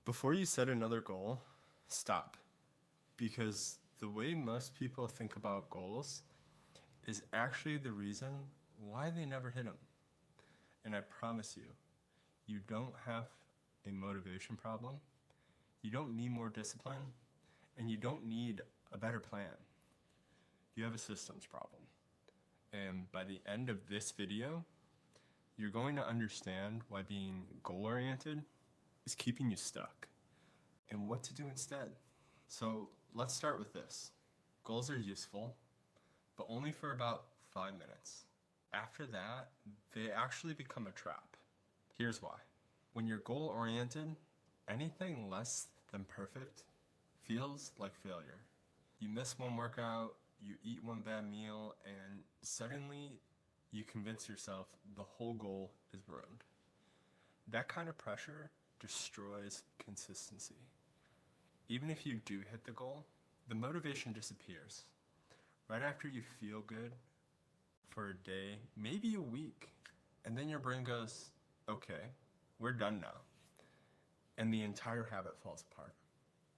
Before you set another goal, stop. Because the way most people think about goals is actually the reason why they never hit them. And I promise you, you don't have a motivation problem, you don't need more discipline, and you don't need a better plan. You have a systems problem. And by the end of this video, you're going to understand why being goal-oriented is keeping you stuck and what to do instead. So let's start with this. Goals are useful, but only for about 5 minutes. After that, they actually become a trap. Here's why. When you're goal-oriented, anything less than perfect feels like failure. You miss one workout, you eat one bad meal, and suddenly you convince yourself the whole goal is ruined. That kind of pressure destroys consistency. Even if you do hit the goal, the motivation disappears. Right after you feel good for a day, maybe a week, and then your brain goes, okay, we're done now. And the entire habit falls apart.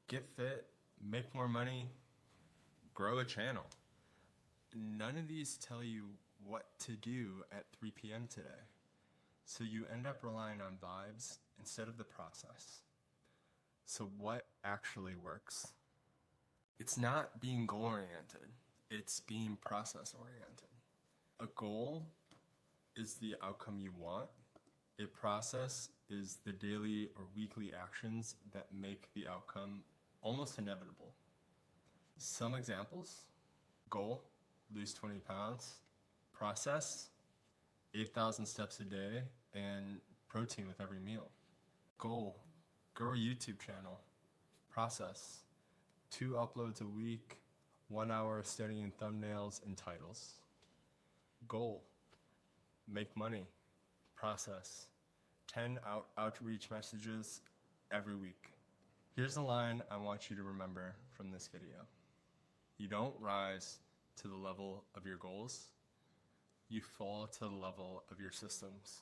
Get fit, make more money, grow a channel. None of these tell you what to do at 3 p.m. today. So you end up relying on vibes instead of the process. So what actually works? It's not being goal-oriented, it's being process-oriented. A goal is the outcome you want. A process is the daily or weekly actions that make the outcome almost inevitable. Some examples: goal, lose 20 pounds. Process, 8,000 steps a day and protein with every meal. Goal, grow a YouTube channel. Process, 2 uploads a week, 1 hour studying thumbnails and titles. Goal, make money. Process, 10 outreach messages every week. Here's a line I want you to remember from this video. You don't rise to the level of your goals, you fall to the level of your systems.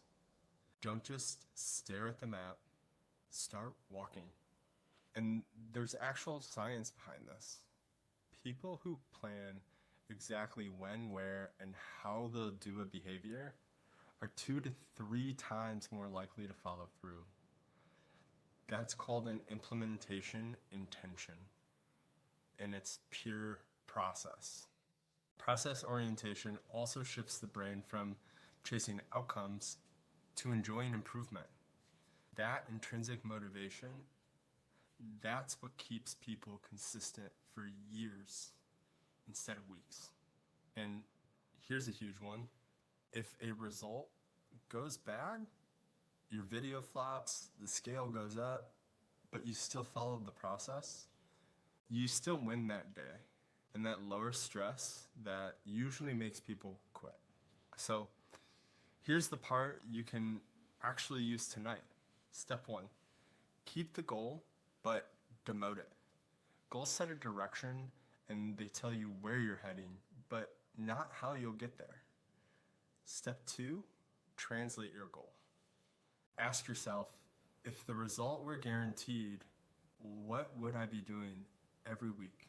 Don't just stare at the map, start walking. And there's actual science behind this. People who plan exactly when, where, and how they'll do a behavior are 2 to 3 times more likely to follow through. That's called an implementation intention, and it's pure process. Process orientation also shifts the brain from chasing outcomes to enjoying improvement. That intrinsic motivation, that's what keeps people consistent for years instead of weeks. And here's a huge one. If a result goes bad, your video flops, the scale goes up, but you still followed the process, you still win that day. And that lower stress that usually makes people quit. So here's the part you can actually use tonight. Step 1, keep the goal, but demote it. Goals set a direction and they tell you where you're heading, but not how you'll get there. Step 2, translate your goal. Ask yourself, if the result were guaranteed, what would I be doing every week?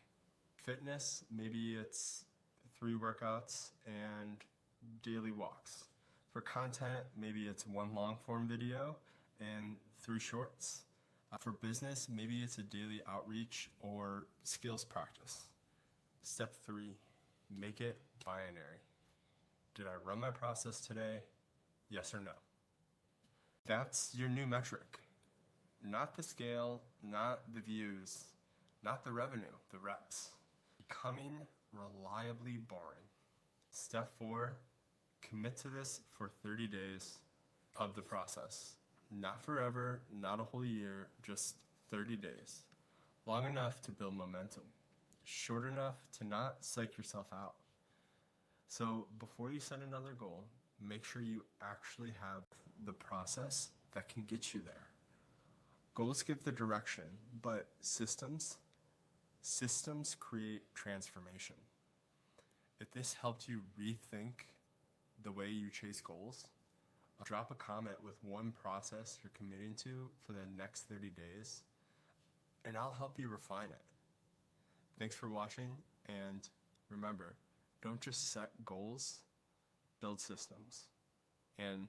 Fitness, maybe it's 3 workouts and daily walks. For content, maybe it's 1 long form video and 3 shorts. For business, maybe it's a daily outreach or skills practice. Step 3, make it binary. Did I run my process today? Yes or no? That's your new metric. Not the scale, not the views, not the revenue, the reps. Becoming reliably boring. Step 4, commit to this for 30 days of the process. Not forever, not a whole year, just 30 days. Long enough to build momentum. Short enough to not psych yourself out. So before you set another goal, make sure you actually have the process that can get you there. Goals give the direction, but systems create transformation. If this helped you rethink the way you chase goals, drop a comment with one process you're committing to for the next 30 days, and I'll help you refine it. Thanks for watching, and remember, don't just set goals, build systems. And